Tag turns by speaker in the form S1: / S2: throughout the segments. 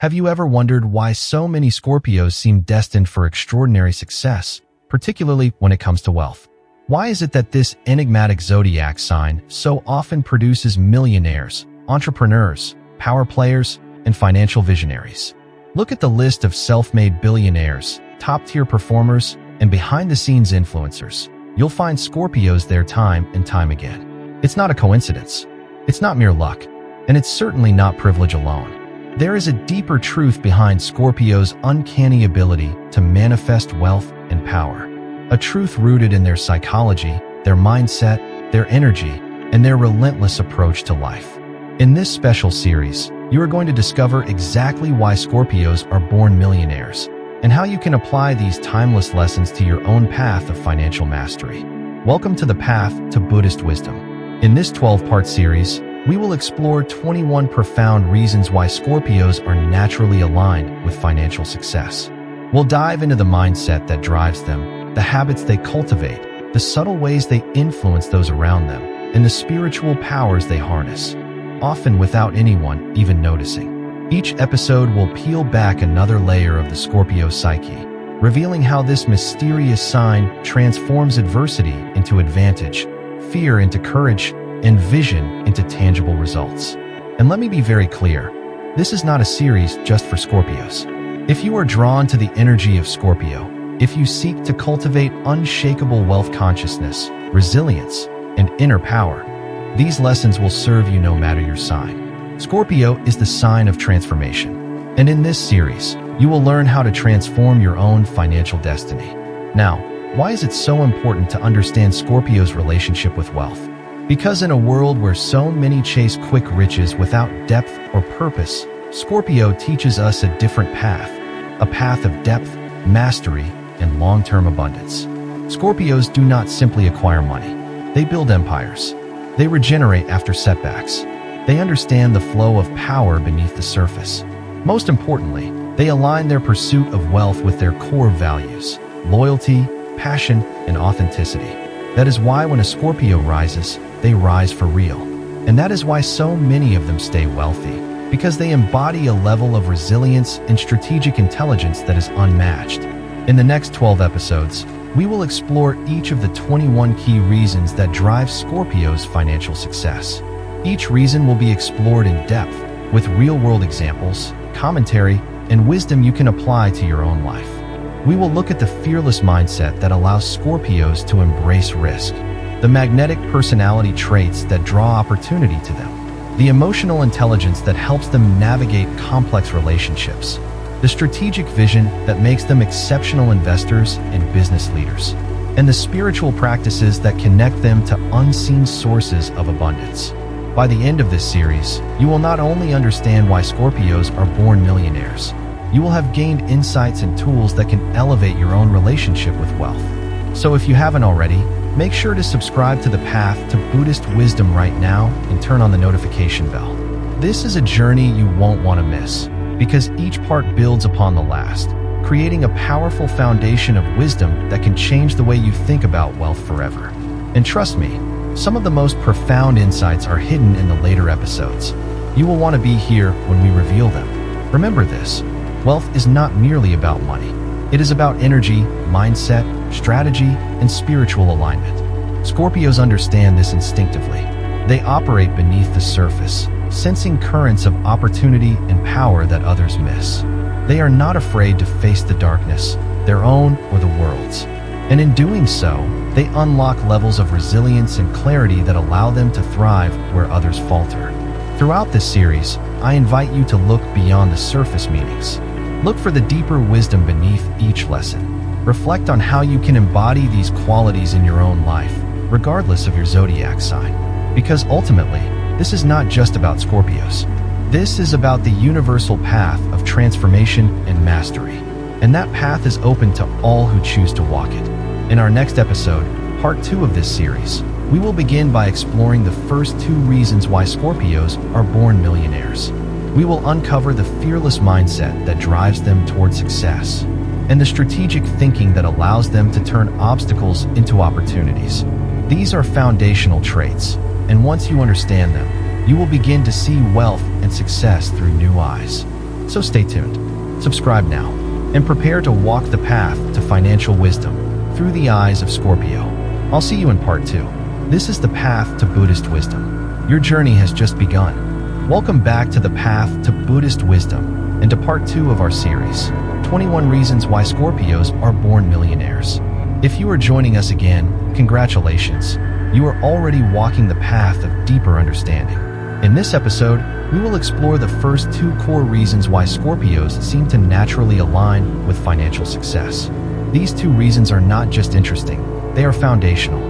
S1: Have you ever wondered why so many Scorpios seem destined for extraordinary success, particularly when it comes to wealth? Why is it that this enigmatic zodiac sign so often produces millionaires, entrepreneurs, power players, and financial visionaries? Look at the list of self-made billionaires, top-tier performers, and behind-the-scenes influencers. You'll find Scorpios there time and time again. It's not a coincidence. It's not mere luck. And it's certainly not privilege alone. There is a deeper truth behind Scorpios' uncanny ability to manifest wealth and power. A truth rooted in their psychology, their mindset, their energy, and their relentless approach to life. In this special series, you are going to discover exactly why Scorpios are born millionaires, and how you can apply these timeless lessons to your own path of financial mastery. Welcome to the path to Buddhist wisdom. In this 12-part series, we will explore 21 profound reasons why Scorpios are naturally aligned with financial success. We'll dive into the mindset that drives them, the habits they cultivate, the subtle ways they influence those around them, and the spiritual powers they harness, often without anyone even noticing. Each episode will peel back another layer of the Scorpio psyche, revealing how this mysterious sign transforms adversity into advantage, fear into courage, and vision into tangible results. And let me be very clear, this is not a series just for Scorpios. If you are drawn to the energy of Scorpio, if you seek to cultivate unshakable wealth consciousness, resilience, and inner power, these lessons will serve you no matter your sign. Scorpio is the sign of transformation. And in this series, you will learn how to transform your own financial destiny. Now, why is it so important to understand Scorpio's relationship with wealth? Because in a world where so many chase quick riches without depth or purpose, Scorpio teaches us a different path, a path of depth, mastery, and long-term abundance. Scorpios do not simply acquire money. They build empires. They regenerate after setbacks. They understand the flow of power beneath the surface. Most importantly, they align their pursuit of wealth with their core values: loyalty, passion, and authenticity. That is why when a Scorpio rises, they rise for real. And that is why so many of them stay wealthy, because they embody a level of resilience and strategic intelligence that is unmatched. In the next 12 episodes, we will explore each of the 21 key reasons that drive Scorpio's financial success. Each reason will be explored in depth, with real-world examples, commentary, and wisdom you can apply to your own life. We will look at the fearless mindset that allows Scorpios to embrace risk, the magnetic personality traits that draw opportunity to them, the emotional intelligence that helps them navigate complex relationships, the strategic vision that makes them exceptional investors and business leaders, and the spiritual practices that connect them to unseen sources of abundance. By the end of this series, you will not only understand why Scorpios are born millionaires, you will have gained insights and tools that can elevate your own relationship with wealth. So if you haven't already, make sure to subscribe to the Path to Buddhist Wisdom right now and turn on the notification bell. This is a journey you won't want to miss, because each part builds upon the last, creating a powerful foundation of wisdom that can change the way you think about wealth forever. And trust me, some of the most profound insights are hidden in the later episodes. You will want to be here when we reveal them. Remember this, wealth is not merely about money. It is about energy, mindset, strategy, and spiritual alignment. Scorpios understand this instinctively. They operate beneath the surface, sensing currents of opportunity and power that others miss. They are not afraid to face the darkness, their own or the world's. And in doing so, they unlock levels of resilience and clarity that allow them to thrive where others falter. Throughout this series, I invite you to look beyond the surface meanings. Look for the deeper wisdom beneath each lesson. Reflect on how you can embody these qualities in your own life, regardless of your zodiac sign. Because ultimately, this is not just about Scorpios. This is about the universal path of transformation and mastery. And that path is open to all who choose to walk it. In our next episode, part 2 of this series, we will begin by exploring the first 2 reasons why Scorpios are born millionaires. We will uncover the fearless mindset that drives them toward success, and the strategic thinking that allows them to turn obstacles into opportunities. These are foundational traits, and once you understand them, you will begin to see wealth and success through new eyes. So stay tuned, subscribe now, and prepare to walk the path to financial wisdom through the eyes of Scorpio. I'll see you in part 2. This is the path to Buddhist wisdom. Your journey has just begun. Welcome back to the path to Buddhist wisdom and to part 2 of our series, 21 Reasons Why Scorpios Are Born Millionaires. If you are joining us again, congratulations. You are already walking the path of deeper understanding. In this episode, we will explore the first 2 core reasons why Scorpios seem to naturally align with financial success. These 2 reasons are not just interesting, they are foundational.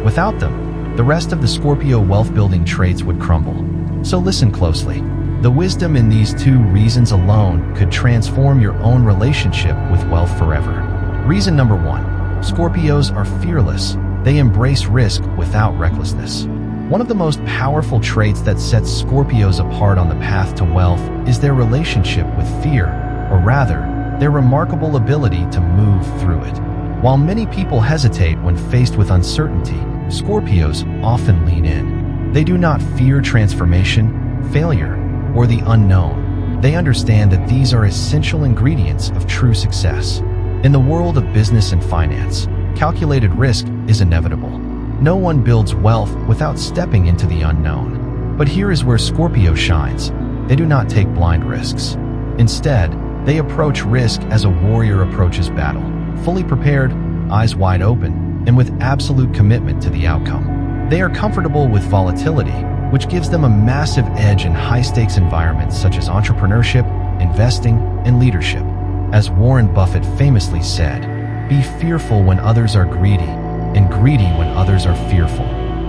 S1: Without them, the rest of the Scorpio wealth-building traits would crumble. So listen closely. The wisdom in these 2 reasons alone could transform your own relationship with wealth forever. Reason number 1. Scorpios are fearless. They embrace risk without recklessness. One of the most powerful traits that sets Scorpios apart on the path to wealth is their relationship with fear, or rather, their remarkable ability to move through it. While many people hesitate when faced with uncertainty, Scorpios often lean in. They do not fear transformation, failure, or the unknown. They understand that these are essential ingredients of true success. In the world of business and finance, calculated risk is inevitable. No one builds wealth without stepping into the unknown. But here is where Scorpio shines. They do not take blind risks. Instead, they approach risk as a warrior approaches battle, fully prepared, eyes wide open, and with absolute commitment to the outcome. They are comfortable with volatility, which gives them a massive edge in high-stakes environments such as entrepreneurship, investing, and leadership. As Warren Buffett famously said, "Be fearful when others are greedy, and greedy when others are fearful."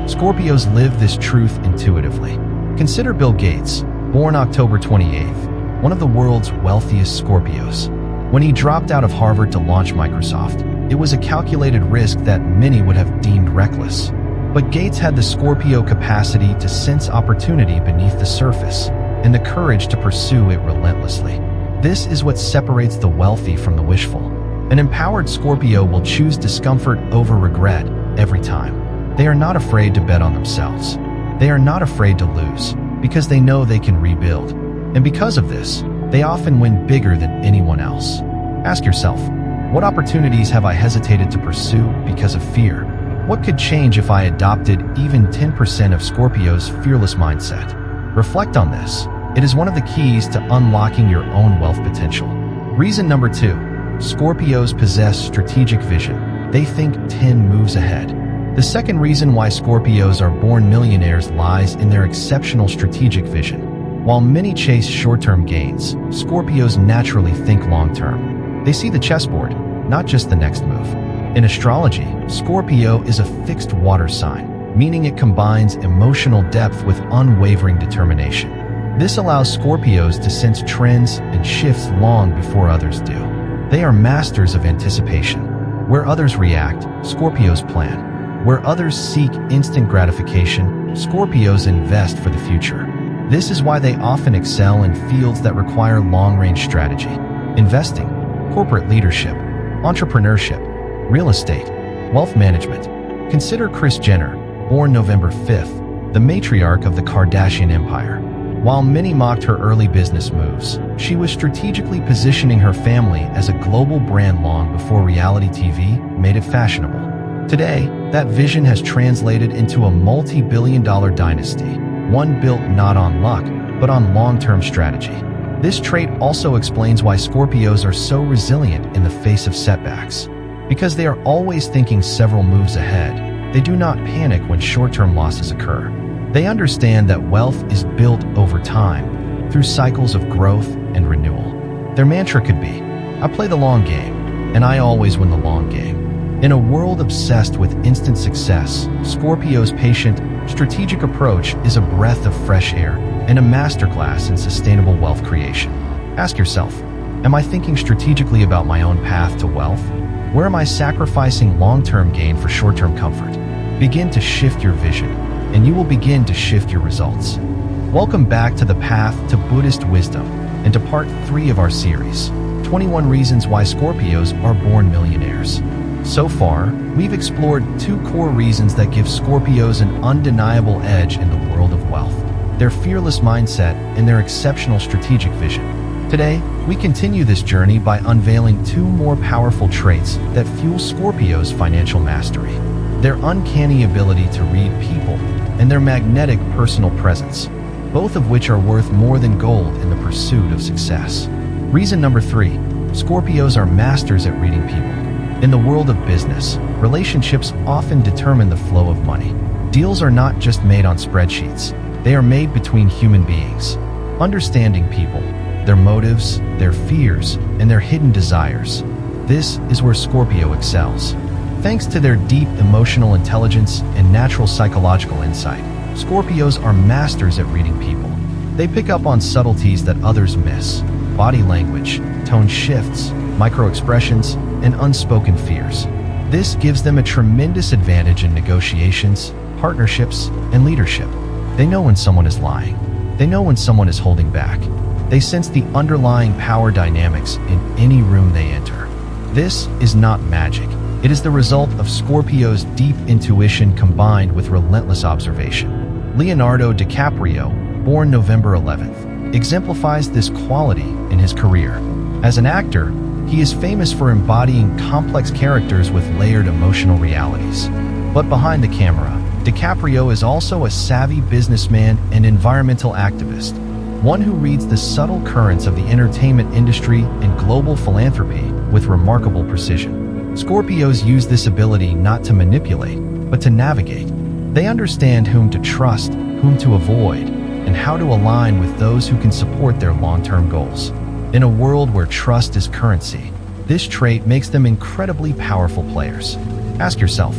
S1: Scorpios live this truth intuitively. Consider Bill Gates, born October 28th, one of the world's wealthiest Scorpios. When he dropped out of Harvard to launch Microsoft, it was a calculated risk that many would have deemed reckless. But Gates had the Scorpio capacity to sense opportunity beneath the surface and the courage to pursue it relentlessly. This is what separates the wealthy from the wishful. An empowered Scorpio will choose discomfort over regret every time. They are not afraid to bet on themselves. They are not afraid to lose because they know they can rebuild. And because of this, they often win bigger than anyone else. Ask yourself, what opportunities have I hesitated to pursue because of fear? What could change if I adopted even 10% of Scorpio's fearless mindset? Reflect on this. It is one of the keys to unlocking your own wealth potential. Reason number 2. Scorpios possess strategic vision. They think 10 moves ahead. The second reason why Scorpios are born millionaires lies in their exceptional strategic vision. While many chase short-term gains, Scorpios naturally think long-term. They see the chessboard, not just the next move. In astrology, Scorpio is a fixed water sign, meaning it combines emotional depth with unwavering determination. This allows Scorpios to sense trends and shifts long before others do. They are masters of anticipation. Where others react, Scorpios plan. Where others seek instant gratification, Scorpios invest for the future. This is why they often excel in fields that require long-range strategy. Investing, corporate leadership, entrepreneurship, real estate, wealth management. Consider Kris Jenner, born November 5th, the matriarch of the Kardashian empire. While many mocked her early business moves, she was strategically positioning her family as a global brand long before reality TV made it fashionable. Today, that vision has translated into a multi-billion-dollar dynasty, one built not on luck, but on long-term strategy. This trait also explains why Scorpios are so resilient in the face of setbacks. Because they are always thinking several moves ahead, they do not panic when short-term losses occur. They understand that wealth is built over time, through cycles of growth and renewal. Their mantra could be, "I play the long game, and I always win the long game." In a world obsessed with instant success, Scorpio's patient, strategic approach is a breath of fresh air and a masterclass in sustainable wealth creation. Ask yourself, am I thinking strategically about my own path to wealth? Where am I sacrificing long-term gain for short-term comfort? Begin to shift your vision, and you will begin to shift your results. Welcome back to the path to Buddhist wisdom and to part 3 of our series, 21 Reasons Why Scorpios Are Born Millionaires. So far, we've explored 2 core reasons that give Scorpios an undeniable edge in the world of wealth: their fearless mindset and their exceptional strategic vision. Today, we continue this journey by unveiling two more powerful traits that fuel Scorpio's financial mastery: their uncanny ability to read people and their magnetic personal presence, both of which are worth more than gold in the pursuit of success. Reason number 3, Scorpios are masters at reading people. In the world of business, relationships often determine the flow of money. Deals are not just made on spreadsheets, they are made between human beings. Understanding people, their motives, their fears, and their hidden desires. This is where Scorpio excels. Thanks to their deep emotional intelligence and natural psychological insight, Scorpios are masters at reading people. They pick up on subtleties that others miss: body language, tone shifts, micro-expressions, and unspoken fears. This gives them a tremendous advantage in negotiations, partnerships, and leadership. They know when someone is lying. They know when someone is holding back. They sense the underlying power dynamics in any room they enter. This is not magic. It is the result of Scorpio's deep intuition combined with relentless observation. Leonardo DiCaprio, born November 11th, exemplifies this quality in his career. As an actor, he is famous for embodying complex characters with layered emotional realities. But behind the camera, DiCaprio is also a savvy businessman and environmental activist, one who reads the subtle currents of the entertainment industry and global philanthropy with remarkable precision. Scorpios use this ability not to manipulate, but to navigate. They understand whom to trust, whom to avoid, and how to align with those who can support their long-term goals. In a world where trust is currency, this trait makes them incredibly powerful players. Ask yourself,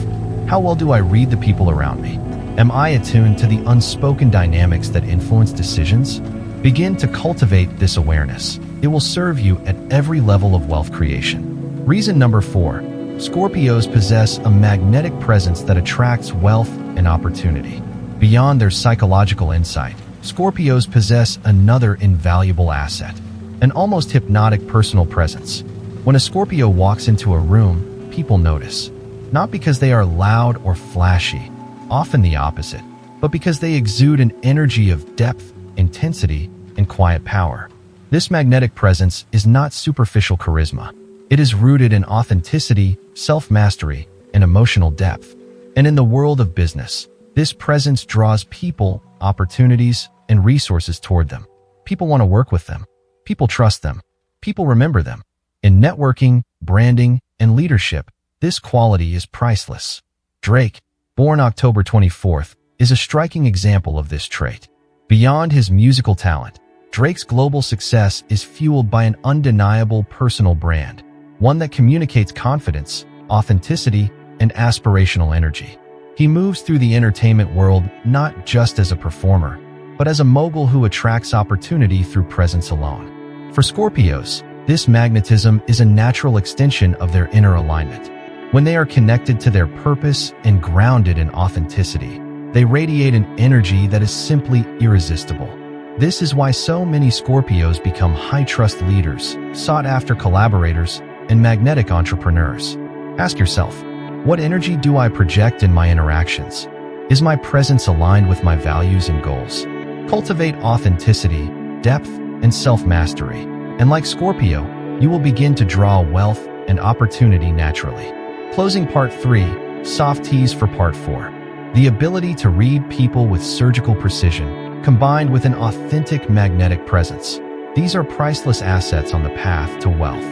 S1: how well do I read the people around me? Am I attuned to the unspoken dynamics that influence decisions? Begin to cultivate this awareness. It will serve you at every level of wealth creation. Reason number 4, Scorpios possess a magnetic presence that attracts wealth and opportunity. Beyond their psychological insight, Scorpios possess another invaluable asset: an almost hypnotic personal presence. When a Scorpio walks into a room, people notice. Not because they are loud or flashy, often the opposite, but because they exude an energy of depth, intensity, and quiet power. This magnetic presence is not superficial charisma. It is rooted in authenticity, self-mastery, and emotional depth. And in the world of business, this presence draws people, opportunities, and resources toward them. People want to work with them. People trust them. People remember them. In networking, branding, and leadership, this quality is priceless. Drake, born October 24th, is a striking example of this trait. Beyond his musical talent, Drake's global success is fueled by an undeniable personal brand, one that communicates confidence, authenticity, and aspirational energy. He moves through the entertainment world not just as a performer, but as a mogul who attracts opportunity through presence alone. For Scorpios, this magnetism is a natural extension of their inner alignment. When they are connected to their purpose and grounded in authenticity, they radiate an energy that is simply irresistible. This is why so many Scorpios become high-trust leaders, sought-after collaborators, and magnetic entrepreneurs. Ask yourself, what energy do I project in my interactions? Is my presence aligned with my values and goals? Cultivate authenticity, depth, and self-mastery, and like Scorpio, you will begin to draw wealth and opportunity naturally. Closing part 3, soft tease for part 4. The ability to read people with surgical precision, combined with an authentic magnetic presence. These are priceless assets on the path to wealth.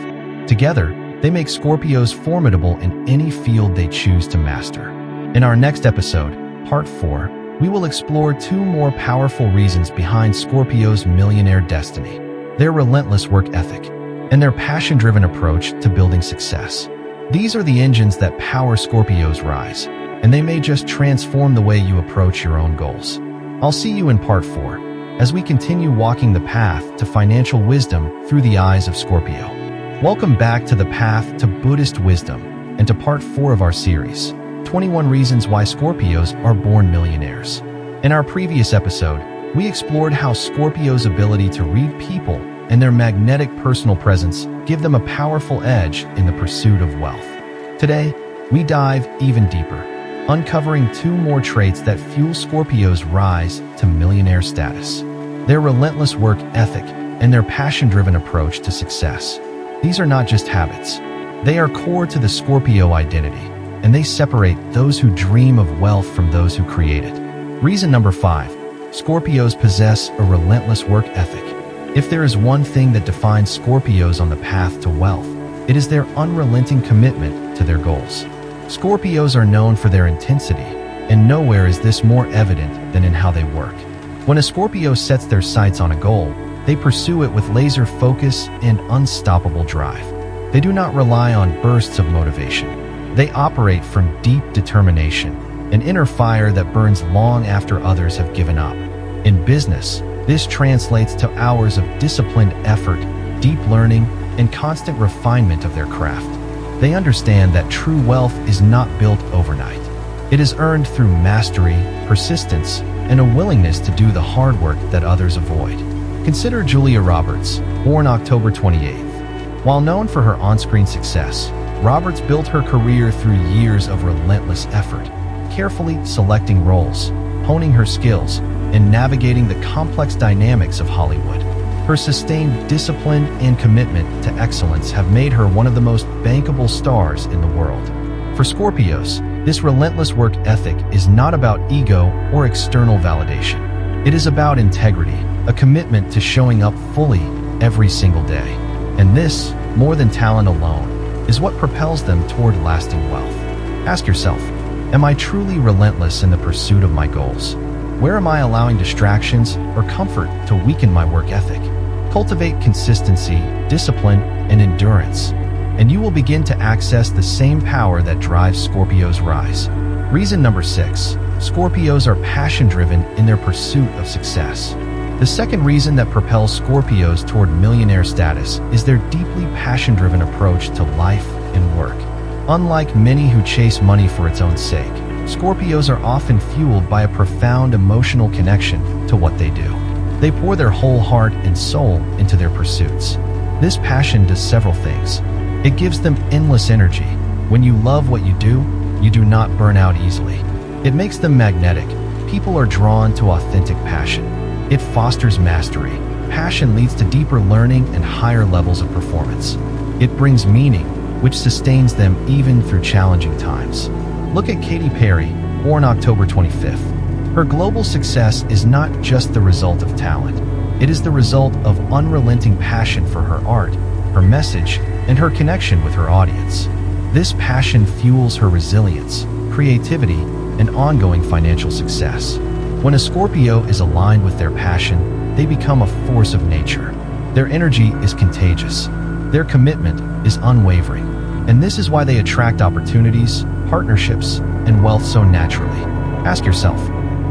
S1: Together, they make Scorpios formidable in any field they choose to master. In our next episode, part 4, we will explore 2 more powerful reasons behind Scorpios' millionaire destiny: their relentless work ethic and their passion-driven approach to building success. These are the engines that power Scorpios' rise, and they may just transform the way you approach your own goals. I'll see you in part 4, as we continue walking the path to financial wisdom through the eyes of Scorpio. Welcome back to the path to Buddhist wisdom and to part 4 of our series, 21 Reasons Why Scorpios Are Born Millionaires. In our previous episode, we explored how Scorpios' ability to read people and their magnetic personal presence give them a powerful edge in the pursuit of wealth. Today, we dive even deeper, uncovering 2 more traits that fuel Scorpios' rise to millionaire status: their relentless work ethic and their passion-driven approach to success. These are not just habits. They are core to the Scorpio identity, and they separate those who dream of wealth from those who create it. Reason number 5. Scorpios possess a relentless work ethic. If there is one thing that defines Scorpios on the path to wealth, it is their unrelenting commitment to their goals. Scorpios are known for their intensity, and nowhere is this more evident than in how they work. When a Scorpio sets their sights on a goal, they pursue it with laser focus and unstoppable drive. They do not rely on bursts of motivation. They operate from deep determination, an inner fire that burns long after others have given up. In business, this translates to hours of disciplined effort, deep learning, and constant refinement of their craft. They understand that true wealth is not built overnight. It is earned through mastery, persistence, and a willingness to do the hard work that others avoid. Consider Julia Roberts, born October 28th. While known for her on-screen success, Roberts built her career through years of relentless effort, carefully selecting roles, honing her skills, and navigating the complex dynamics of Hollywood. Her sustained discipline and commitment to excellence have made her one of the most bankable stars in the world. For Scorpios, this relentless work ethic is not about ego or external validation. It is about integrity, a commitment to showing up fully every single day. And this, more than talent alone, is what propels them toward lasting wealth. Ask yourself, am I truly relentless in the pursuit of my goals? Where am I allowing distractions or comfort to weaken my work ethic? Cultivate consistency, discipline, and endurance, and you will begin to access the same power that drives Scorpios' rise. Reason number 6. Scorpios are passion-driven in their pursuit of success. The second reason that propels Scorpios toward millionaire status is their deeply passion-driven approach to life and work. Unlike many who chase money for its own sake, Scorpios are often fueled by a profound emotional connection to what they do. They pour their whole heart and soul into their pursuits. This passion does several things. It gives them endless energy. When you love what you do not burn out easily. It makes them magnetic. People are drawn to authentic passion. It fosters mastery. Passion leads to deeper learning and higher levels of performance. It brings meaning, which sustains them even through challenging times. Look at Katy Perry, born October 25th. Her global success is not just the result of talent. It is the result of unrelenting passion for her art, her message, and her connection with her audience. This passion fuels her resilience, creativity, and ongoing financial success. When a Scorpio is aligned with their passion, they become a force of nature. Their energy is contagious. Their commitment is unwavering. And this is why they attract opportunities, partnerships, and wealth so naturally. Ask yourself,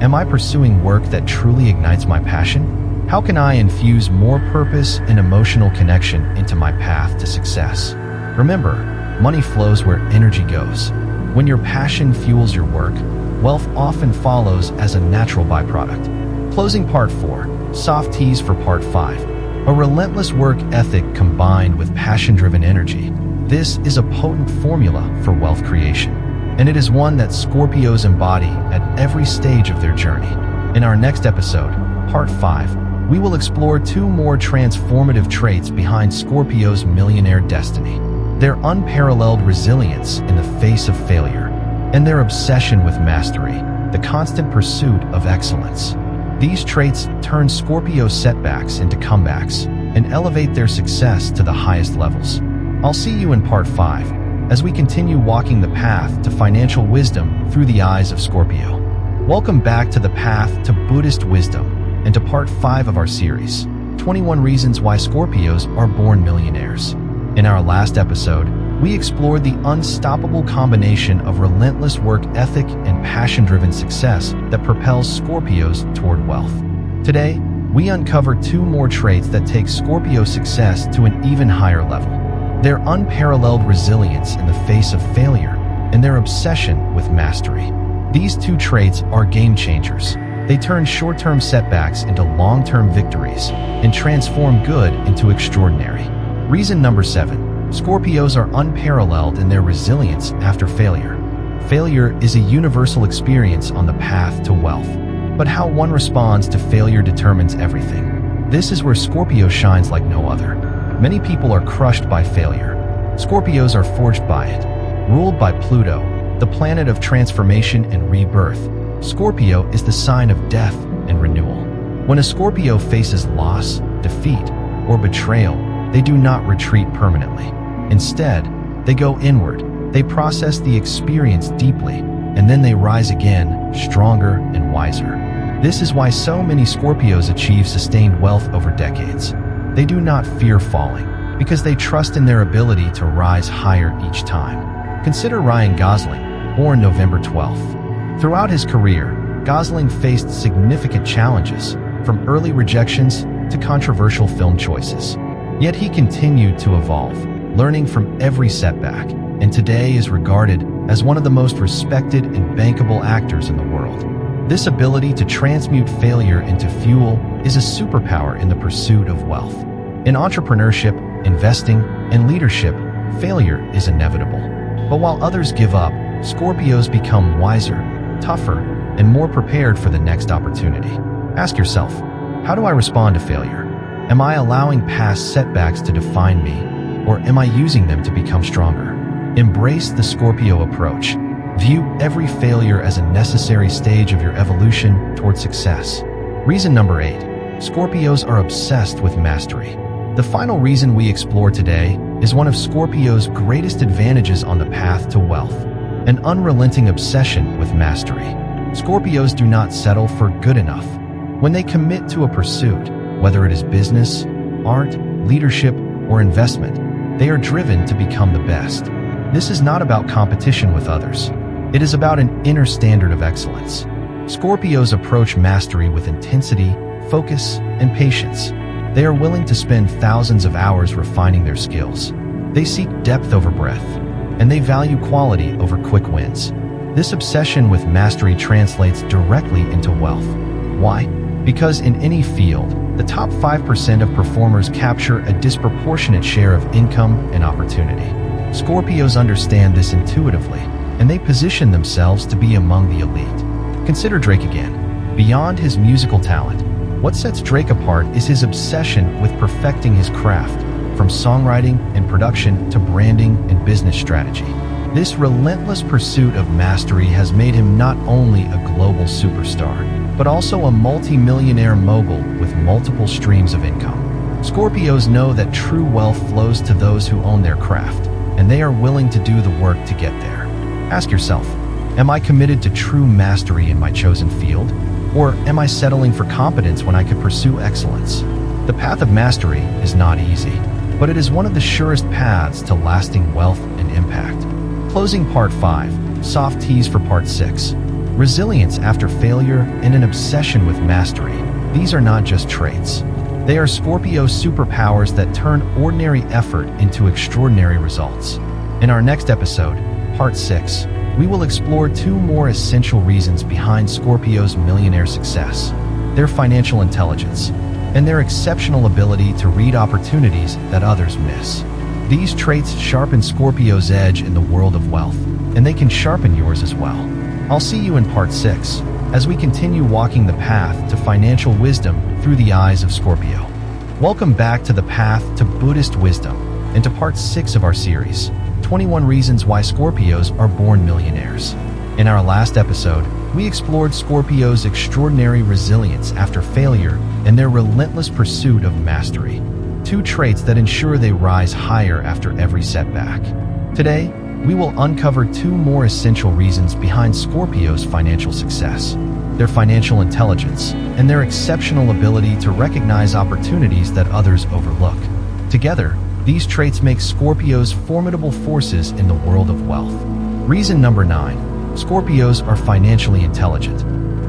S1: am I pursuing work that truly ignites my passion? How can I infuse more purpose and emotional connection into my path to success? Remember, money flows where energy goes. When your passion fuels your work, wealth often follows as a natural byproduct. Closing part 4, soft tease for part 5. A relentless work ethic combined with passion-driven energy. This is a potent formula for wealth creation, and it is one that Scorpios embody at every stage of their journey. In our next episode, part 5, we will explore 2 more transformative traits behind Scorpios' millionaire destiny: their unparalleled resilience in the face of failure, and their obsession with mastery, the constant pursuit of excellence. These traits turn Scorpio setbacks into comebacks and elevate their success to the highest levels. I'll see you in part 5 as we continue walking the path to financial wisdom through the eyes of Scorpio. Welcome back to the path to Buddhist wisdom and to part 5 of our series, 21 Reasons Why Scorpios Are Born Millionaires. In our last episode, we explored the unstoppable combination of relentless work ethic and passion-driven success that propels Scorpios toward wealth. Today, we uncover 2 more traits that take Scorpio success to an even higher level: their unparalleled resilience in the face of failure and their obsession with mastery. These 2 traits are game changers. They turn short-term setbacks into long-term victories and transform good into extraordinary. Reason number 7. Scorpios are unparalleled in their resilience after failure. Failure is a universal experience on the path to wealth, but how one responds to failure determines everything. This is where Scorpio shines like no other. Many people are crushed by failure. Scorpios are forged by it. Ruled by Pluto, the planet of transformation and rebirth, Scorpio is the sign of death and renewal. When a Scorpio faces loss, defeat, or betrayal, they do not retreat permanently. Instead, they go inward. They process the experience deeply, and then they rise again, stronger and wiser. This is why so many Scorpios achieve sustained wealth over decades. They do not fear falling, because they trust in their ability to rise higher each time. Consider Ryan Gosling, born November 12th. Throughout his career, Gosling faced significant challenges, from early rejections to controversial film choices. Yet he continued to evolve, learning from every setback, and today is regarded as one of the most respected and bankable actors in the world. This ability to transmute failure into fuel is a superpower in the pursuit of wealth. In entrepreneurship, investing, and leadership, failure is inevitable. But while others give up, Scorpios become wiser, tougher, and more prepared for the next opportunity. Ask yourself, how do I respond to failure? Am I allowing past setbacks to define me, or am I using them to become stronger? Embrace the Scorpio approach. View every failure as a necessary stage of your evolution toward success. Reason number 8. Scorpios are obsessed with mastery. The final reason we explore today is one of Scorpio's greatest advantages on the path to wealth: an unrelenting obsession with mastery. Scorpios do not settle for good enough. When they commit to a pursuit, whether it is business, art, leadership, or investment, they are driven to become the best. This is not about competition with others. It is about an inner standard of excellence. Scorpios approach mastery with intensity, focus, and patience. They are willing to spend thousands of hours refining their skills. They seek depth over breadth, and they value quality over quick wins. This obsession with mastery translates directly into wealth. Why? Because in any field, the top 5% of performers capture a disproportionate share of income and opportunity. Scorpios understand this intuitively, and they position themselves to be among the elite. Consider Drake again. Beyond his musical talent, what sets Drake apart is his obsession with perfecting his craft, from songwriting and production to branding and business strategy. This relentless pursuit of mastery has made him not only a global superstar, but also a multi-millionaire mogul with multiple streams of income. Scorpios know that true wealth flows to those who own their craft, and they are willing to do the work to get there. Ask yourself, am I committed to true mastery in my chosen field? Or am I settling for competence when I could pursue excellence? The path of mastery is not easy, but it is one of the surest paths to lasting wealth and impact. Closing Part 5, soft tease for Part 6. Resilience after failure and an obsession with mastery. These are not just traits. They are Scorpio superpowers that turn ordinary effort into extraordinary results. In our next episode, Part 6, we will explore 2 more essential reasons behind Scorpio's millionaire success: their financial intelligence and their exceptional ability to read opportunities that others miss. These traits sharpen Scorpio's edge in the world of wealth, and they can sharpen yours as well. I'll see you in Part 6 as we continue walking the path to financial wisdom through the eyes of Scorpio. Welcome back to the path to Buddhist wisdom and to Part 6 of our series, 21 Reasons Why Scorpios Are Born Millionaires. In our last episode, we explored Scorpios' extraordinary resilience after failure and their relentless pursuit of mastery, 2 traits that ensure they rise higher after every setback. Today, we will uncover 2 more essential reasons behind Scorpio's financial success: their financial intelligence and their exceptional ability to recognize opportunities that others overlook. Together, these traits make Scorpios formidable forces in the world of wealth. Reason number 9. Scorpios are financially intelligent.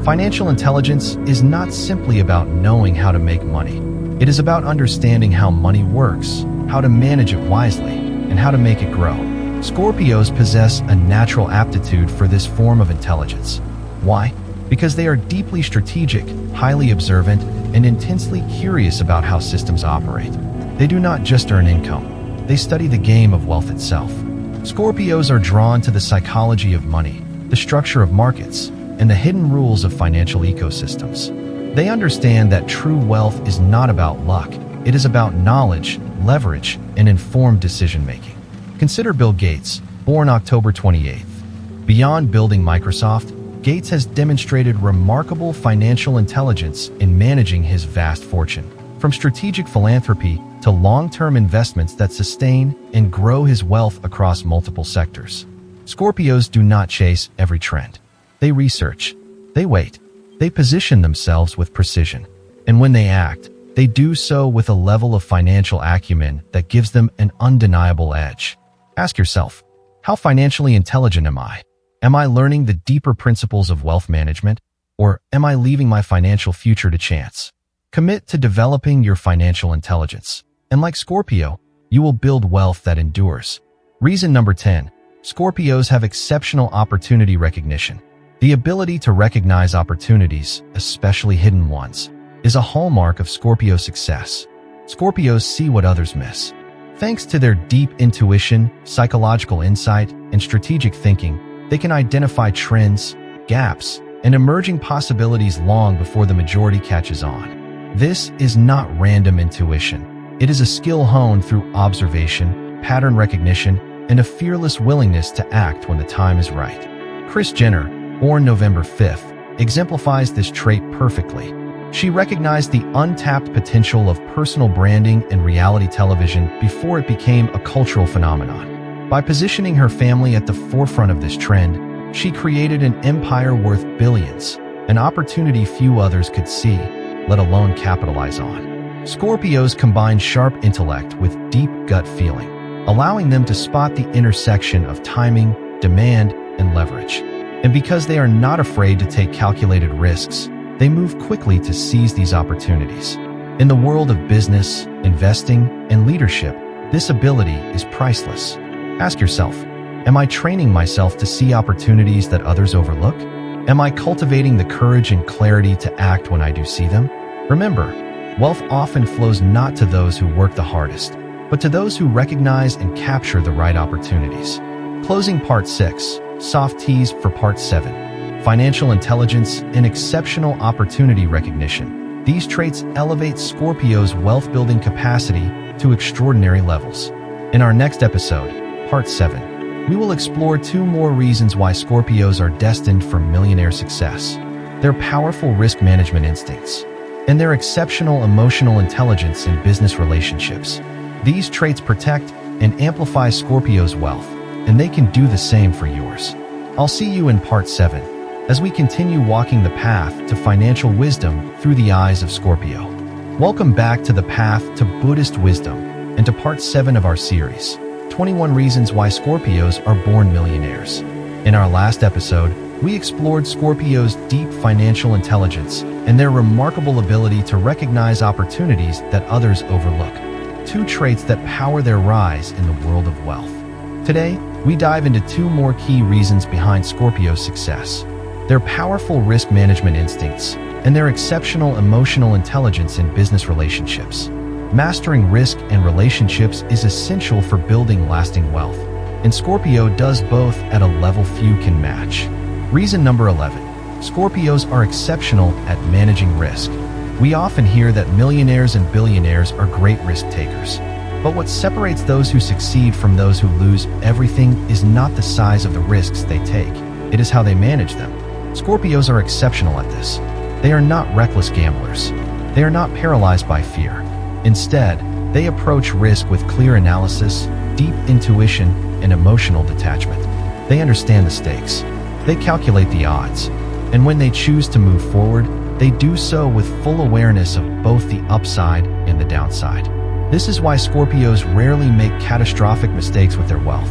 S1: Financial intelligence is not simply about knowing how to make money. It is about understanding how money works, how to manage it wisely, and how to make it grow. Scorpios possess a natural aptitude for this form of intelligence. Why? Because they are deeply strategic, highly observant, and intensely curious about how systems operate. They do not just earn income, they study the game of wealth itself. Scorpios are drawn to the psychology of money, the structure of markets, and the hidden rules of financial ecosystems. They understand that true wealth is not about luck. It is about knowledge, leverage, and informed decision-making. Consider Bill Gates, born October 28th. Beyond building Microsoft, Gates has demonstrated remarkable financial intelligence in managing his vast fortune. From strategic philanthropy to long-term investments that sustain and grow his wealth across multiple sectors. Scorpios do not chase every trend. They research. They wait. They position themselves with precision. And when they act, they do so with a level of financial acumen that gives them an undeniable edge. Ask yourself, how financially intelligent am I? Am I learning the deeper principles of wealth management? Or am I leaving my financial future to chance? Commit to developing your financial intelligence. And like Scorpio, you will build wealth that endures. Reason number 10. Scorpios have exceptional opportunity recognition. The ability to recognize opportunities, especially hidden ones, is a hallmark of Scorpio success. Scorpios see what others miss. Thanks to their deep intuition, psychological insight, and strategic thinking, they can identify trends, gaps, and emerging possibilities long before the majority catches on. This is not random intuition. It is a skill honed through observation, pattern recognition, and a fearless willingness to act when the time is right. Kris Jenner, born November 5th, exemplifies this trait perfectly. She recognized the untapped potential of personal branding and reality television before it became a cultural phenomenon. By positioning her family at the forefront of this trend, she created an empire worth billions, an opportunity few others could see, let alone capitalize on. Scorpios combine sharp intellect with deep gut feeling, allowing them to spot the intersection of timing, demand, and leverage. And because they are not afraid to take calculated risks, they move quickly to seize these opportunities. In the world of business, investing, and leadership, this ability is priceless. Ask yourself, am I training myself to see opportunities that others overlook? Am I cultivating the courage and clarity to act when I do see them? Remember, wealth often flows not to those who work the hardest, but to those who recognize and capture the right opportunities. Closing Part 6, soft tease for Part 7. Financial intelligence and exceptional opportunity recognition. These traits elevate Scorpio's wealth-building capacity to extraordinary levels. In our next episode, Part 7, we will explore 2 more reasons why Scorpios are destined for millionaire success: their powerful risk management instincts, and their exceptional emotional intelligence in business relationships. These traits protect and amplify Scorpio's wealth, and they can do the same for yours. I'll see you in Part 7, as we continue walking the path to financial wisdom through the eyes of Scorpio. Welcome back to the path to Buddhist wisdom and to Part 7 of our series, 21 Reasons Why Scorpios Are Born Millionaires. In our last episode, we explored Scorpios' deep financial intelligence and their remarkable ability to recognize opportunities that others overlook, 2 traits that power their rise in the world of wealth. Today, we dive into 2 more key reasons behind Scorpio's success: their powerful risk management instincts and their exceptional emotional intelligence in business relationships. Mastering risk and relationships is essential for building lasting wealth, and Scorpio does both at a level few can match. Reason number 11. Scorpios are exceptional at managing risk. We often hear that millionaires and billionaires are great risk takers. But what separates those who succeed from those who lose everything is not the size of the risks they take. It is how they manage them. Scorpios are exceptional at this. They are not reckless gamblers. They are not paralyzed by fear. Instead, they approach risk with clear analysis, deep intuition, and emotional detachment. They understand the stakes. They calculate the odds. And when they choose to move forward, they do so with full awareness of both the upside and the downside. This is why Scorpios rarely make catastrophic mistakes with their wealth.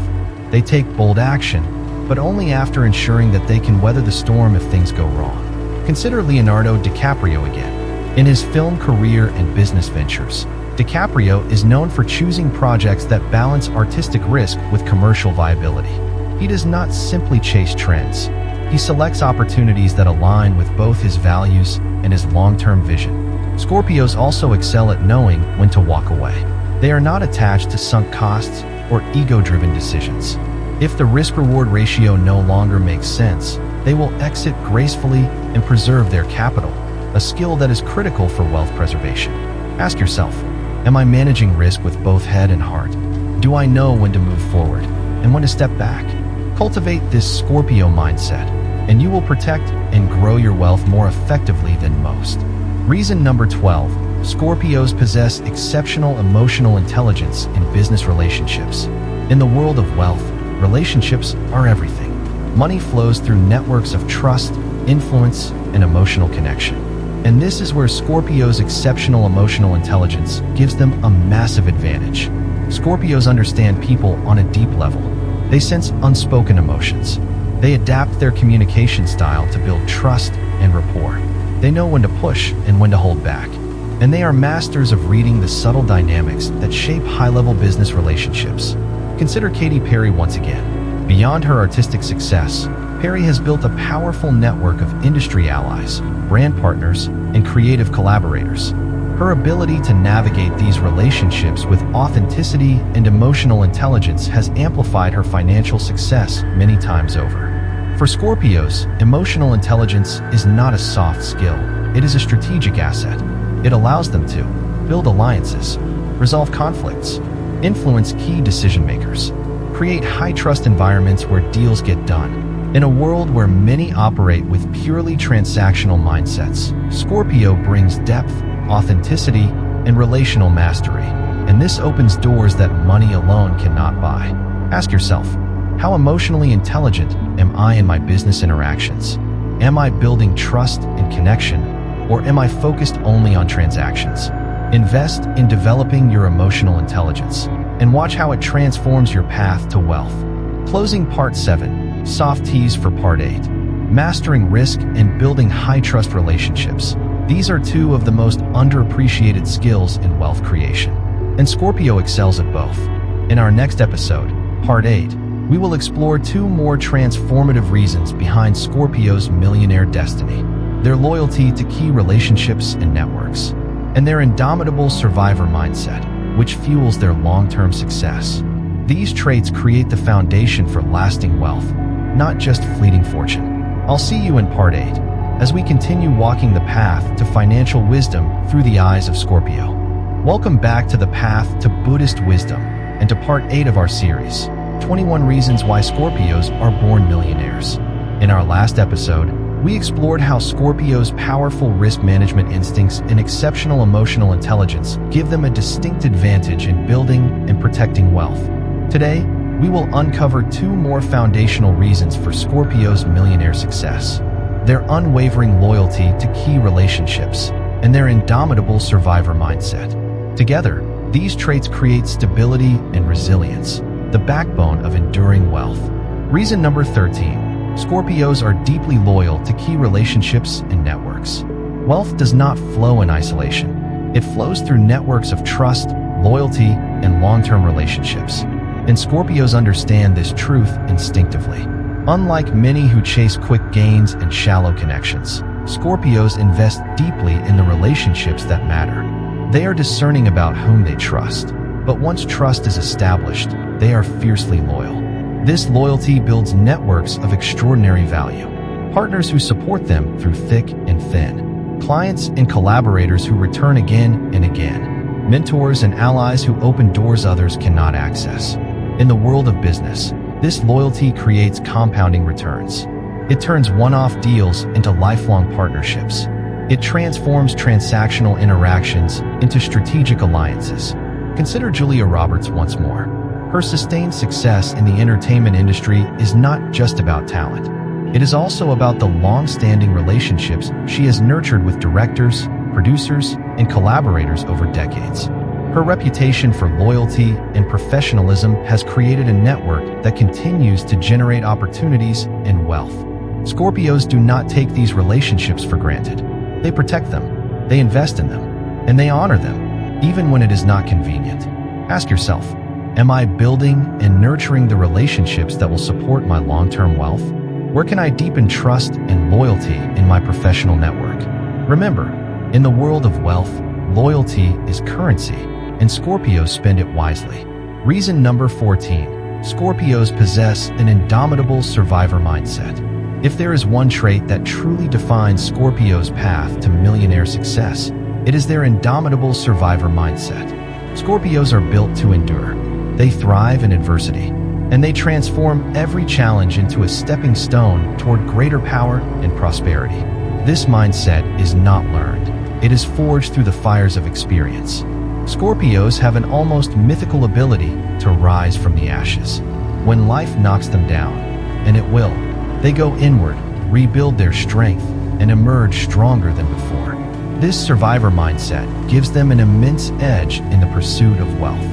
S1: They take bold action, but only after ensuring that they can weather the storm if things go wrong. Consider Leonardo DiCaprio again. In his film career and business ventures, DiCaprio is known for choosing projects that balance artistic risk with commercial viability. He does not simply chase trends. He selects opportunities that align with both his values and his long-term vision. Scorpios also excel at knowing when to walk away. They are not attached to sunk costs or ego-driven decisions. If the risk-reward ratio no longer makes sense, they will exit gracefully and preserve their capital. a skill that is critical for wealth preservation. Ask yourself, am I managing risk with both head and heart? Do I know when to move forward and when to step back? Cultivate this Scorpio mindset, and you will protect and grow your wealth more effectively than most. Reason number 12. Scorpios possess exceptional emotional intelligence in business relationships. In the world of wealth, relationships are everything. Money flows through networks of trust, influence, and emotional connection. And this is where Scorpios' exceptional emotional intelligence gives them a massive advantage. Scorpios understand people on a deep level. They sense unspoken emotions. They adapt their communication style to build trust and rapport. They know when to push and when to hold back. And they are masters of reading the subtle dynamics that shape high-level business relationships. Consider Katy Perry once again. Beyond her artistic success, Perry has built a powerful network of industry allies, brand partners, and creative collaborators. Her ability to navigate these relationships with authenticity and emotional intelligence has amplified her financial success many times over. For Scorpios, emotional intelligence is not a soft skill, it is a strategic asset. It allows them to build alliances, resolve conflicts, influence key decision-makers, create high-trust environments where deals get done. In a world where many operate with purely transactional mindsets, Scorpio brings depth, authenticity, and relational mastery, and this opens doors that money alone cannot buy. Ask yourself, how emotionally intelligent am I in my business interactions? Am I building trust and connection, or am I focused only on transactions? Invest in developing your emotional intelligence, and watch how it transforms your path to wealth. Closing Part 7, Soft Teas for Part 8. Mastering risk and building high-trust relationships. These are two of the most underappreciated skills in wealth creation, and Scorpio excels at both. In our next episode, Part 8, we will explore two more transformative reasons behind Scorpio's millionaire destiny: their loyalty to key relationships and networks, and their indomitable survivor mindset, which fuels their long-term success. These traits create the foundation for lasting wealth, not just fleeting fortune. I'll see you in Part 8, as we continue walking the path to financial wisdom through the eyes of Scorpio. Welcome back to the path to Buddhist wisdom and to Part 8 of our series, 21 Reasons Why Scorpios Are Born Millionaires. In our last episode, we explored how Scorpios' powerful risk management instincts and exceptional emotional intelligence give them a distinct advantage in building and protecting wealth. Today, we will uncover two more foundational reasons for Scorpios' millionaire success: their unwavering loyalty to key relationships, and their indomitable survivor mindset. Together, these traits create stability and resilience, the backbone of enduring wealth. Reason number 13. Scorpios are deeply loyal to key relationships and networks. Wealth does not flow in isolation. It flows through networks of trust, loyalty, and long-term relationships. And Scorpios understand this truth instinctively. Unlike many who chase quick gains and shallow connections, Scorpios invest deeply in the relationships that matter. They are discerning about whom they trust, but once trust is established, they are fiercely loyal. This loyalty builds networks of extraordinary value, partners who support them through thick and thin, clients and collaborators who return again and again, mentors and allies who open doors others cannot access. In the world of business, this loyalty creates compounding returns. It turns one-off deals into lifelong partnerships. It transforms transactional interactions into strategic alliances. Consider Julia Roberts once more. Her sustained success in the entertainment industry is not just about talent. It is also about the long-standing relationships she has nurtured with directors, producers, and collaborators over decades. Her reputation for loyalty and professionalism has created a network that continues to generate opportunities and wealth. Scorpios do not take these relationships for granted. They protect them, they invest in them, and they honor them, even when it is not convenient. Ask yourself, am I building and nurturing the relationships that will support my long-term wealth? Where can I deepen trust and loyalty in my professional network? Remember, in the world of wealth, loyalty is currency, and Scorpios spend it wisely. Reason number 14. Scorpios possess an indomitable survivor mindset. If there is one trait that truly defines Scorpio's path to millionaire success, it is their indomitable survivor mindset. Scorpios are built to endure. They thrive in adversity, and they transform every challenge into a stepping stone toward greater power and prosperity. This mindset is not learned. It is forged through the fires of experience. Scorpios have an almost mythical ability to rise from the ashes. When life knocks them down, and it will, they go inward, rebuild their strength, and emerge stronger than before. This survivor mindset gives them an immense edge in the pursuit of wealth.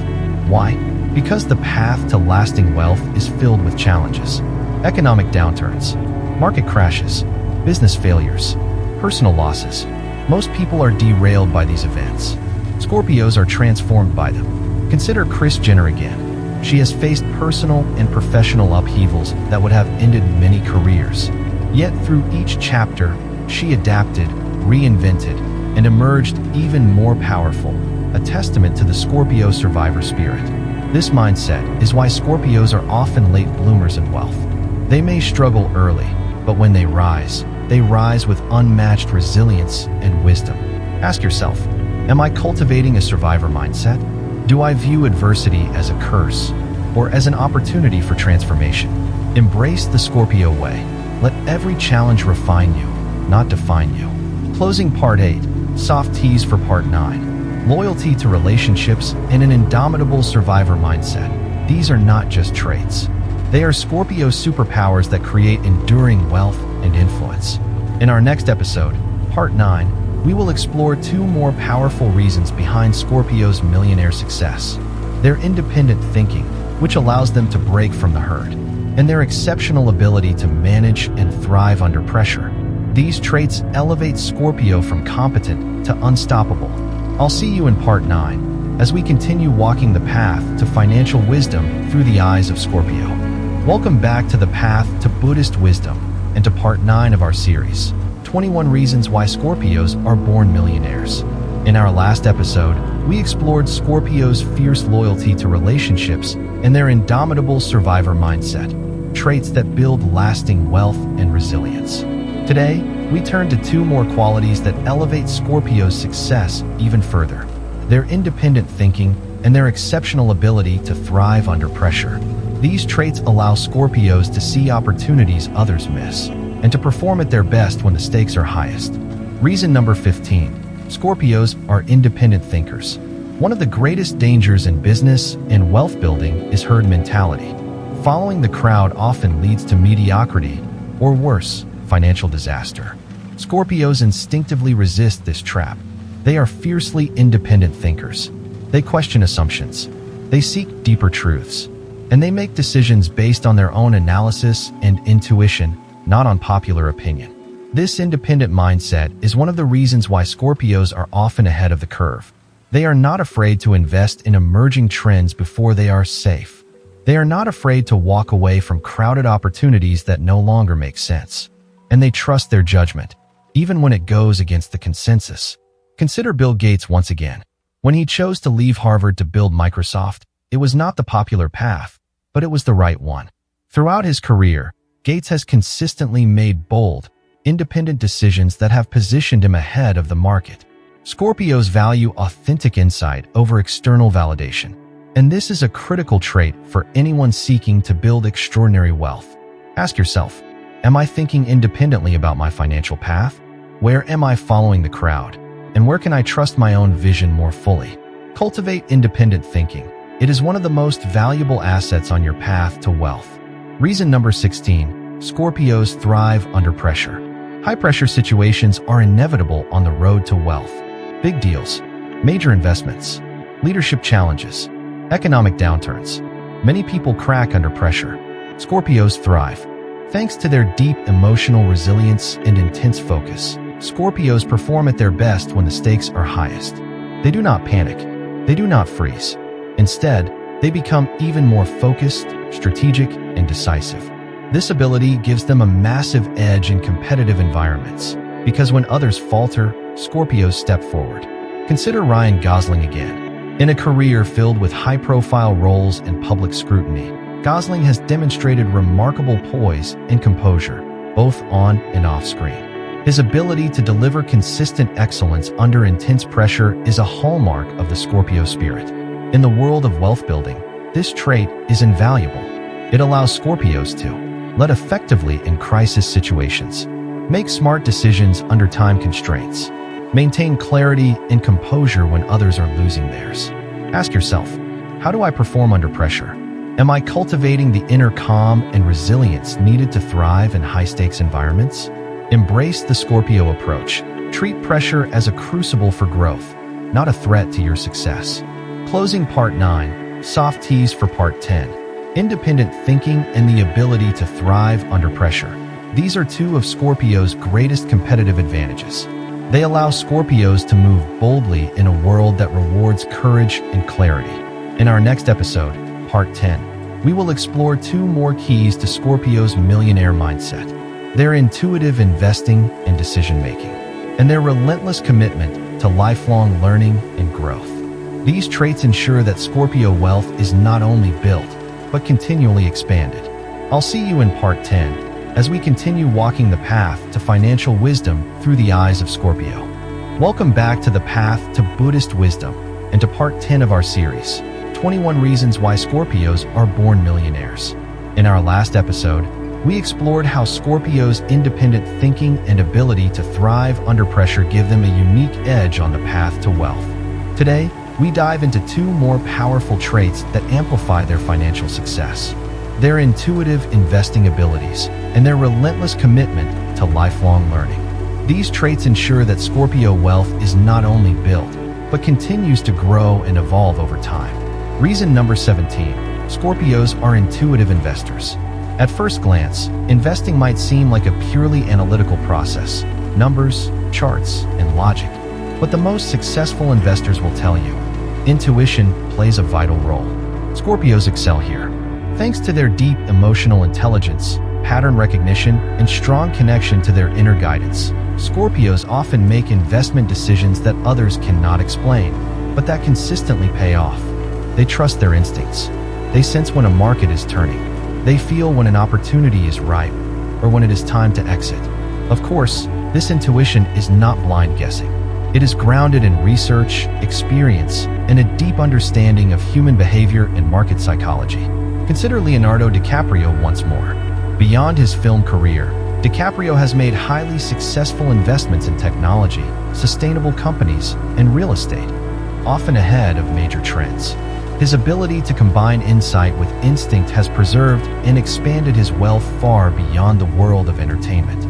S1: Why? Because the path to lasting wealth is filled with challenges. Economic downturns, market crashes, business failures, personal losses. Most people are derailed by these events. Scorpios are transformed by them. Consider Kris Jenner again. She has faced personal and professional upheavals that would have ended many careers. Yet through each chapter, she adapted, reinvented, and emerged even more powerful, a testament to the Scorpio survivor spirit. This mindset is why Scorpios are often late bloomers in wealth. They may struggle early, but when they rise with unmatched resilience and wisdom. Ask yourself, am I cultivating a survivor mindset? Do I view adversity as a curse or as an opportunity for transformation? Embrace the Scorpio way. Let every challenge refine you, not define you. Closing Part 8, soft tease for Part 9. Loyalty to relationships and an indomitable survivor mindset. These are not just traits. They are Scorpio superpowers that create enduring wealth and influence. In our next episode, Part 9, we will explore two more powerful reasons behind Scorpio's millionaire success. Their independent thinking, which allows them to break from the herd, and their exceptional ability to manage and thrive under pressure. These traits elevate Scorpio from competent to unstoppable. I'll see you in Part 9 as we continue walking the path to financial wisdom through the eyes of Scorpio. Welcome back to the path to Buddhist wisdom and to Part 9 of our series, 21 Reasons Why Scorpios Are Born Millionaires. In our last episode, we explored Scorpios' fierce loyalty to relationships and their indomitable survivor mindset, traits that build lasting wealth and resilience. Today, we turn to two more qualities that elevate Scorpios' success even further: their independent thinking and their exceptional ability to thrive under pressure. These traits allow Scorpios to see opportunities others miss and to perform at their best when the stakes are highest. Reason number 15. Scorpios are independent thinkers. One of the greatest dangers in business and wealth building is herd mentality. Following the crowd often leads to mediocrity, or worse, financial disaster. Scorpios instinctively resist this trap. They are fiercely independent thinkers. They question assumptions. They seek deeper truths. And they make decisions based on their own analysis and intuition, not on popular opinion. This independent mindset is one of the reasons why Scorpios are often ahead of the curve. They are not afraid to invest in emerging trends before they are safe. They are not afraid to walk away from crowded opportunities that no longer make sense. And they trust their judgment, even when it goes against the consensus. Consider Bill Gates once again. When he chose to leave Harvard to build Microsoft, it was not the popular path, but it was the right one. Throughout his career, Gates has consistently made bold, independent decisions that have positioned him ahead of the market. Scorpios value authentic insight over external validation, and this is a critical trait for anyone seeking to build extraordinary wealth. Ask yourself, am I thinking independently about my financial path? Where am I following the crowd? And where can I trust my own vision more fully? Cultivate independent thinking. It is one of the most valuable assets on your path to wealth. Reason number 16. Scorpios thrive under pressure. High-pressure situations are inevitable on the road to wealth. Big deals, major investments, leadership challenges, economic downturns. Many people crack under pressure. Scorpios thrive. Thanks to their deep emotional resilience and intense focus, Scorpios perform at their best when the stakes are highest. They do not panic. They do not freeze. Instead, they become even more focused, strategic, and decisive. This ability gives them a massive edge in competitive environments, because when others falter, Scorpios step forward. Consider Ryan Gosling again. In a career filled with high-profile roles and public scrutiny, Gosling has demonstrated remarkable poise and composure. both on and off screen. His ability to deliver consistent excellence under intense pressure is a hallmark of the Scorpio spirit. In the world of wealth building, this trait is invaluable. It allows Scorpios to lead effectively in crisis situations, make smart decisions under time constraints, maintain clarity and composure when others are losing theirs. Ask yourself, how do I perform under pressure? Am I cultivating the inner calm and resilience needed to thrive in high-stakes environments? Embrace the Scorpio approach. Treat pressure as a crucible for growth, not a threat to your success. Closing Part 9, soft tease for Part 10. Independent thinking and the ability to thrive under pressure. These are two of Scorpio's greatest competitive advantages. They allow Scorpios to move boldly in a world that rewards courage and clarity. In our next episode, Part 10, we will explore two more keys to Scorpio's millionaire mindset: their intuitive investing and decision-making, and their relentless commitment to lifelong learning and growth. These traits ensure that Scorpio wealth is not only built, but continually expanded. I'll see you in Part 10 as we continue walking the path to financial wisdom through the eyes of Scorpio. Welcome back to the path to Buddhist wisdom and to Part 10 of our series, 21 Reasons Why Scorpios Are Born Millionaires. In our last episode, we explored how Scorpios' independent thinking and ability to thrive under pressure give them a unique edge on the path to wealth. Today, we dive into two more powerful traits that amplify their financial success: their intuitive investing abilities and their relentless commitment to lifelong learning. These traits ensure that Scorpio wealth is not only built, but continues to grow and evolve over time. Reason number 17, Scorpios are intuitive investors. At first glance, investing might seem like a purely analytical process: numbers, charts, and logic. But the most successful investors will tell you, intuition plays a vital role. Scorpios excel here. Thanks to their deep emotional intelligence, pattern recognition, and strong connection to their inner guidance, Scorpios often make investment decisions that others cannot explain, but that consistently pay off. They trust their instincts. They sense when a market is turning. They feel when an opportunity is ripe, or when it is time to exit. Of course, this intuition is not blind guessing. It is grounded in research, experience, and a deep understanding of human behavior and market psychology. Consider Leonardo DiCaprio once more. Beyond his film career, DiCaprio has made highly successful investments in technology, sustainable companies, and real estate, often ahead of major trends. His ability to combine insight with instinct has preserved and expanded his wealth far beyond the world of entertainment.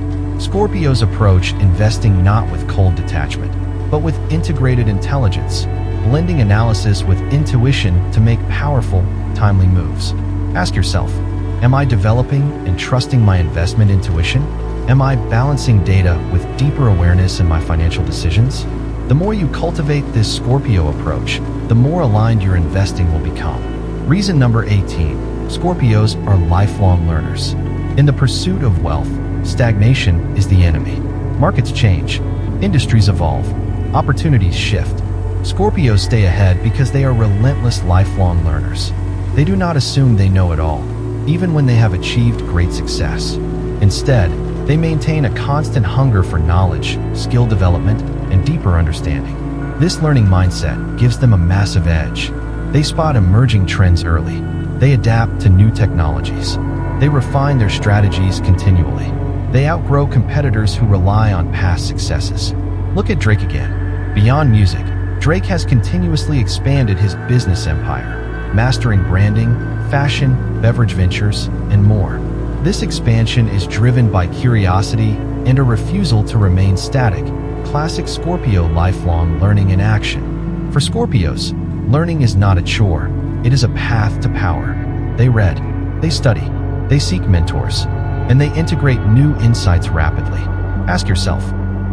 S1: Scorpios approach investing not with cold detachment, but with integrated intelligence, blending analysis with intuition to make powerful, timely moves. Ask yourself, am I developing and trusting my investment intuition? Am I balancing data with deeper awareness in my financial decisions? The more you cultivate this Scorpio approach, the more aligned your investing will become. Reason number 18, Scorpios are lifelong learners. In the pursuit of wealth, stagnation is the enemy. Markets change, industries evolve, opportunities shift. Scorpios stay ahead because they are relentless lifelong learners. They do not assume they know it all, even when they have achieved great success. Instead, they maintain a constant hunger for knowledge, skill development, and deeper understanding. This learning mindset gives them a massive edge. They spot emerging trends early. They adapt to new technologies. They refine their strategies continually. They outgrow competitors who rely on past successes. Look at Drake again. Beyond music, Drake has continuously expanded his business empire, mastering branding, fashion, beverage ventures, and more. This expansion is driven by curiosity and a refusal to remain static. Classic Scorpio lifelong learning in action. For Scorpios, learning is not a chore, it is a path to power. They read, they study, they seek mentors, and they integrate new insights rapidly. Ask yourself,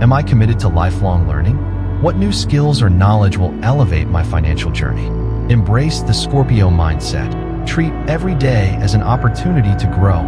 S1: am I committed to lifelong learning? What new skills or knowledge will elevate my financial journey? Embrace the Scorpio mindset. Treat every day as an opportunity to grow,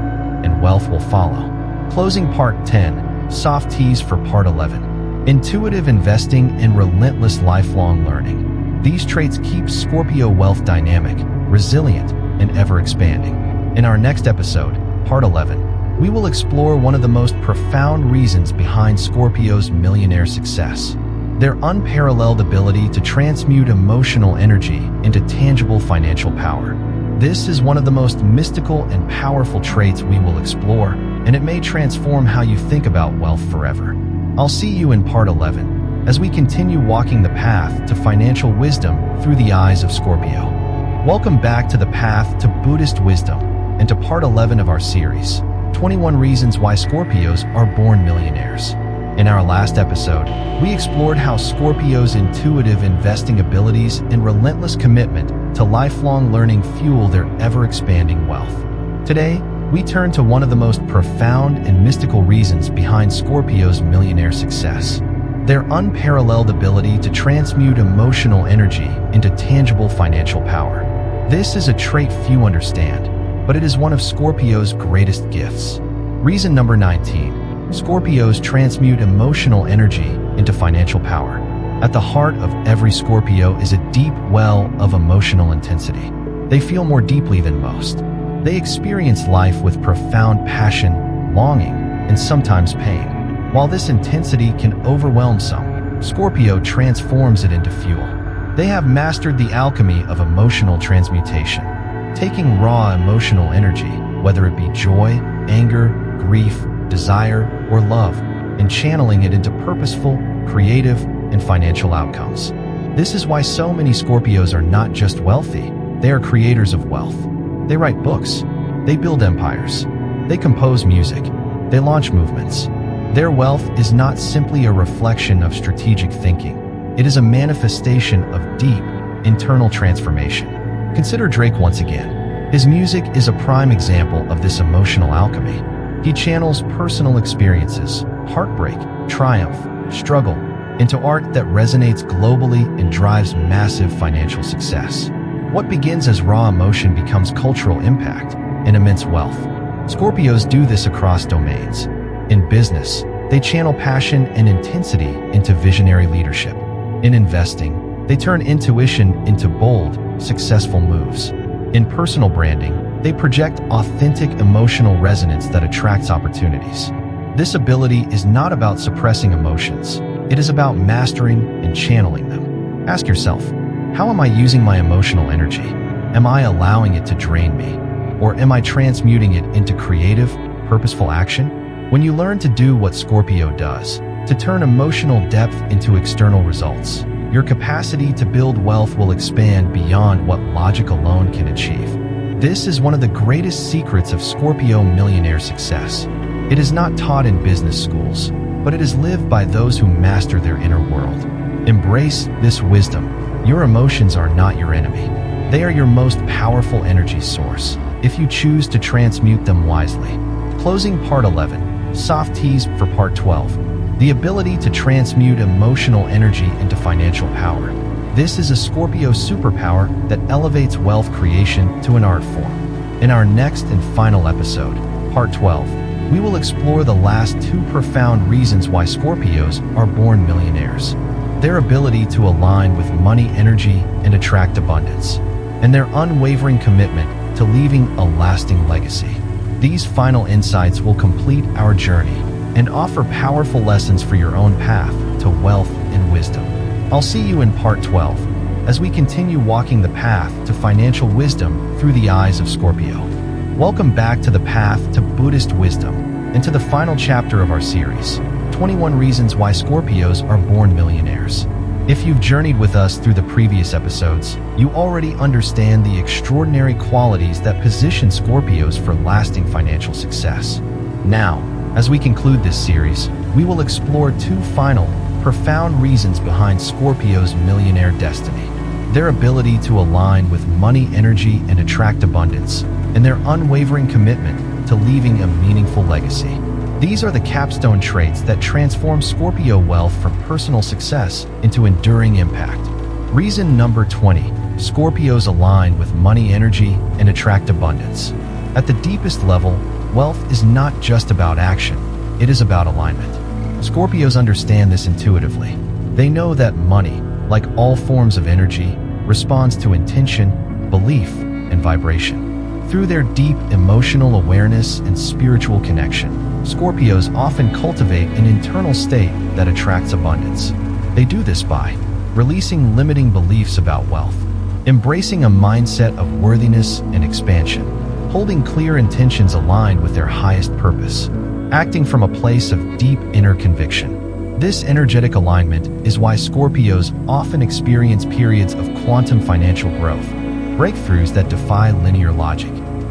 S1: and wealth will follow. Closing Part 10, soft tease for Part 11. Intuitive investing and relentless lifelong learning. These traits keep Scorpio wealth dynamic, resilient, and ever-expanding. In our next episode, Part 11, we will explore one of the most profound reasons behind Scorpio's millionaire success: their unparalleled ability to transmute emotional energy into tangible financial power. This is one of the most mystical and powerful traits we will explore, and it may transform how you think about wealth forever. I'll see you in part 11, as we continue walking the path to financial wisdom through the eyes of Scorpio. Welcome back to the path to Buddhist wisdom, and to part 11 of our series, 21 Reasons Why Scorpios Are Born Millionaires. In our last episode, we explored how Scorpios' intuitive investing abilities and relentless commitment to lifelong learning fuel their ever-expanding wealth. Today, we turn to one of the most profound and mystical reasons behind Scorpios' millionaire success: their unparalleled ability to transmute emotional energy into tangible financial power. This is a trait few understand, but it is one of Scorpio's greatest gifts. Reason number 19. Scorpios transmute emotional energy into financial power. At the heart of every Scorpio is a deep well of emotional intensity. They feel more deeply than most. They experience life with profound passion, longing, and sometimes pain. While this intensity can overwhelm some, Scorpio transforms it into fuel. They have mastered the alchemy of emotional transmutation, taking raw emotional energy, whether it be joy, anger, grief, desire, or love, and channeling it into purposeful, creative, and financial outcomes. This is why so many Scorpios are not just wealthy, they are creators of wealth. They write books, they build empires, they compose music, they launch movements. Their wealth is not simply a reflection of strategic thinking, it is a manifestation of deep, internal transformation. Consider Drake once again. His music is a prime example of this emotional alchemy. He channels personal experiences, heartbreak, triumph, struggle, into art that resonates globally and drives massive financial success. What begins as raw emotion becomes cultural impact and immense wealth. Scorpios do this across domains. In business, they channel passion and intensity into visionary leadership. In investing, they turn intuition into bold, successful moves. In personal branding, they project authentic emotional resonance that attracts opportunities. This ability is not about suppressing emotions. It is about mastering and channeling them. Ask yourself, how am I using my emotional energy? Am I allowing it to drain me? Or am I transmuting it into creative, purposeful action? When you learn to do what Scorpio does, to turn emotional depth into external results, your capacity to build wealth will expand beyond what logic alone can achieve. This is one of the greatest secrets of Scorpio millionaire success. It is not taught in business schools, but it is lived by those who master their inner world. Embrace this wisdom. Your emotions are not your enemy. They are your most powerful energy source, if you choose to transmute them wisely. Closing part 11, soft tease for part 12. The ability to transmute emotional energy into financial power. This is a Scorpio superpower that elevates wealth creation to an art form. In our next and final episode, part 12, we will explore the last two profound reasons why Scorpios are born millionaires: their ability to align with money energy and attract abundance, and their unwavering commitment to leaving a lasting legacy. These final insights will complete our journey and offer powerful lessons for your own path to wealth and wisdom. I'll see you in part 12, as we continue walking the path to financial wisdom through the eyes of Scorpio. Welcome back to the path to Buddhist wisdom, and to the final chapter of our series, 21 Reasons Why Scorpios Are Born Millionaires. If you've journeyed with us through the previous episodes, you already understand the extraordinary qualities that position Scorpios for lasting financial success. Now, as we conclude this series, we will explore two final, profound reasons behind Scorpio's millionaire destiny: their ability to align with money energy and attract abundance, and their unwavering commitment to leaving a meaningful legacy. These are the capstone traits that transform Scorpio wealth from personal success into enduring impact. Reason number 20. Scorpios align with money energy and attract abundance. At the deepest level, wealth is not just about action, it is about alignment. Scorpios understand this intuitively. They know that money, like all forms of energy, responds to intention, belief, and vibration. Through their deep emotional awareness and spiritual connection, Scorpios often cultivate an internal state that attracts abundance. They do this by releasing limiting beliefs about wealth, embracing a mindset of worthiness and expansion, holding clear intentions aligned with their highest purpose, acting from a place of deep inner conviction. This energetic alignment is why Scorpios often experience periods of quantum financial growth, breakthroughs that defy linear logic.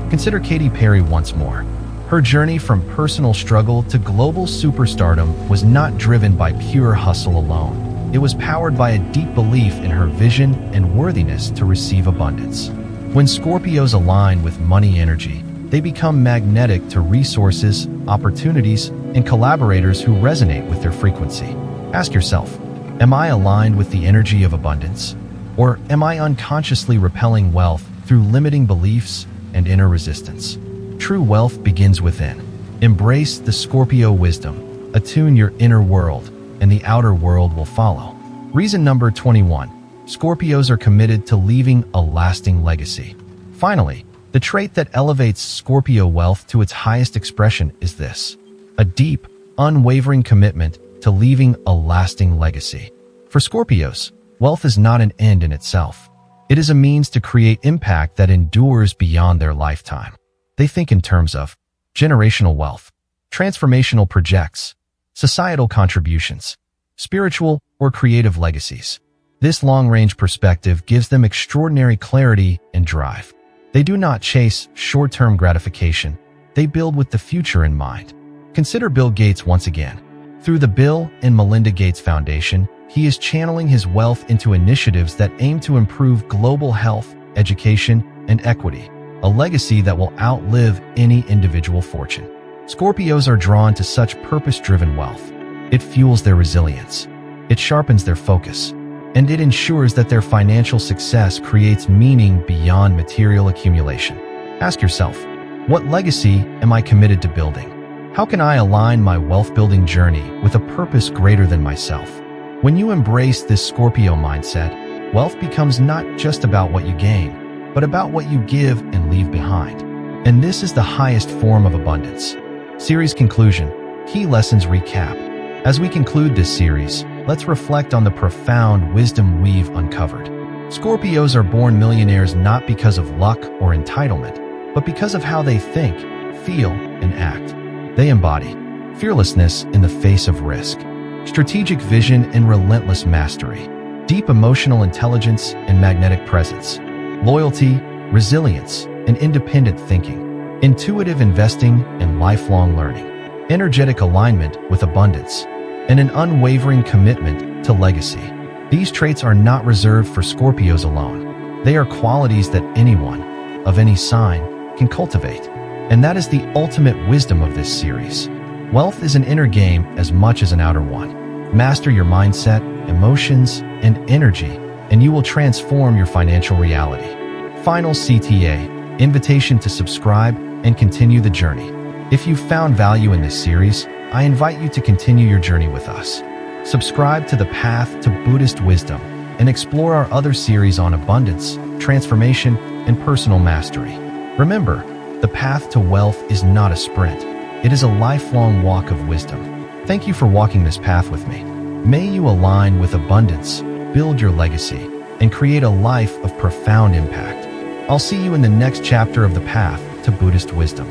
S1: Consider Katy Perry once more. Her journey from personal struggle to global superstardom was not driven by pure hustle alone. It was powered by a deep belief in her vision and worthiness to receive abundance. When Scorpios align with money energy, they become magnetic to resources, opportunities, and collaborators who resonate with their frequency. Ask yourself, am I aligned with the energy of abundance? Or am I unconsciously repelling wealth through limiting beliefs and inner resistance? True wealth begins within. Embrace the Scorpio wisdom, attune your inner world, and the outer world will follow. Reason number 21. Scorpios are committed to leaving a lasting legacy. Finally, the trait that elevates Scorpio wealth to its highest expression is this: a deep, unwavering commitment to leaving a lasting legacy. For Scorpios, wealth is not an end in itself. It is a means to create impact that endures beyond their lifetime. They think in terms of generational wealth, transformational projects, societal contributions, spiritual or creative legacies. This long-range perspective gives them extraordinary clarity and drive. They do not chase short-term gratification. They build with the future in mind. Consider Bill Gates once again. Through the Bill and Melinda Gates Foundation, he is channeling his wealth into initiatives that aim to improve global health, education, and equity, a legacy that will outlive any individual fortune. Scorpios are drawn to such purpose-driven wealth. It fuels their resilience, it sharpens their focus, and it ensures that their financial success creates meaning beyond material accumulation. Ask yourself, what legacy am I committed to building? How can I align my wealth-building journey with a purpose greater than myself? When you embrace this Scorpio mindset, wealth becomes not just about what you gain, but about what you give and leave behind. And this is the highest form of abundance. Series conclusion. Key lessons recap. As we conclude this series, let's reflect on the profound wisdom we've uncovered. Scorpios are born millionaires not because of luck or entitlement, but because of how they think, feel, and act. They embody fearlessness in the face of risk, strategic vision and relentless mastery, deep emotional intelligence and magnetic presence, loyalty, resilience, and independent thinking, intuitive investing and lifelong learning, energetic alignment with abundance, and an unwavering commitment to legacy. These traits are not reserved for Scorpios alone. They are qualities that anyone, of any sign, can cultivate. And that is the ultimate wisdom of this series. Wealth is an inner game as much as an outer one. Master your mindset, emotions, and energy, and you will transform your financial reality. Final CTA, invitation to subscribe and continue the journey. If you found value in this series, I invite you to continue your journey with us. Subscribe to the Path to Buddhist Wisdom and explore our other series on abundance, transformation, and personal mastery. Remember, the path to wealth is not a sprint. It is a lifelong walk of wisdom. Thank you for walking this path with me. May you align with abundance, build your legacy, and create a life of profound impact. I'll see you in the next chapter of the Path to Buddhist Wisdom.